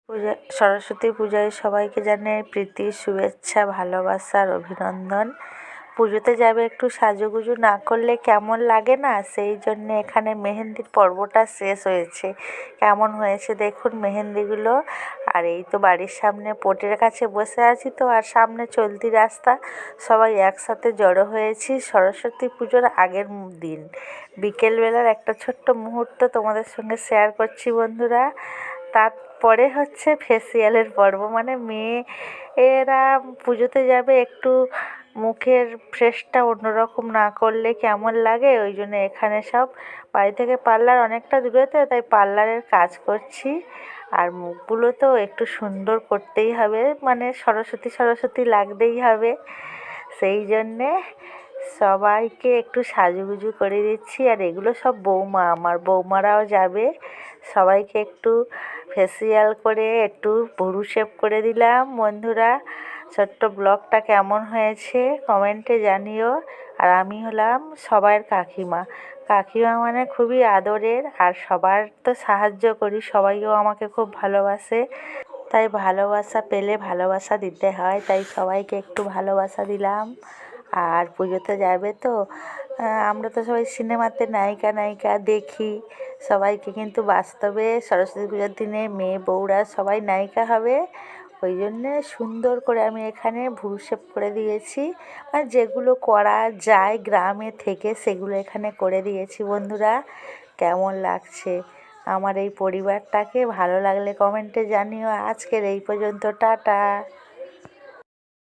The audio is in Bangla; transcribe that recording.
পূজা সরস্বতী পূজায় সবাইকে জানাই প্রীতি, শুভেচ্ছা, ভালোবাসার অভিনন্দন। পুজোতে যাবে একটু সাজুগুজু না করলে কেমন লাগে না, সেই জন্যে এখানে মেহেন্দির পর্বটা শেষ হয়েছে। কেমন হয়েছে দেখুন মেহেন্দিগুলো। আর এই তো বাড়ির সামনে পোটের কাছে বসে আছি তো, আর সামনে চলতি রাস্তা, সবাই একসাথে জড়ো হয়েছি সরস্বতী পুজোর আগের দিন। বিকেলবেলার একটা ছোট্ট মুহূর্ত তোমাদের সঙ্গে শেয়ার করছি বন্ধুরা। তারপরে হচ্ছে ফেসিয়ালের পর্ব, মানে মেয়েরা পুজোতে যাবে, একটু মুখের ফ্রেশটা অন্যরকম না করলে কেমন লাগে, ওই জন্য এখানে সব বাড়ি থেকে পার্লার অনেকটা দূরেতে, তাই পার্লারের কাজ করছি। আর মুখগুলো তো একটু সুন্দর করতেই হবে, মানে সরস্বতী সরস্বতী লাগতেই হবে, সেই জন্যে সবাইকে একটু সাজুগুজু করে দিচ্ছি। আর এগুলো সব বৌমা, আমার বৌমারাও যাবে, সবাইকে একটু ফেসিয়াল করে একটু ভুরু শেভ করে দিলাম। বন্ধুরা, ছোট্ট ব্লগটা কেমন হয়েছে কমেন্টে জানিও। আর আমি হলাম সবার কাকিমা। কাকিমা মানে খুবই আদরের, আর সবার তো সাহায্য করি, সবাইও আমাকে খুব ভালোবাসে, তাই ভালোবাসা পেলে ভালোবাসা দিতে হয়, তাই সবাইকে একটু ভালোবাসা দিলাম। আর পুজোতে যাবে তো, আমরা তো সবাই সিনেমাতে নায়িকা নায়িকা দেখি, সবাইকে কিন্তু বাস্তবে সরস্বতী পূজার দিনে মেয়ে বউরা সবাই নায়িকা হবে, ওই জন্যে সুন্দর করে আমি এখানে ভুরু শেভ করে দিয়েছি। আর যেগুলো করা যায় গ্রামে থেকে সেগুলো এখানে করে দিয়েছি। বন্ধুরা, কেমন লাগছে আমার এই পরিবারটাকে, ভালো লাগলে কমেন্টে জানিও। আজকের এই পর্যন্ত, টাটা।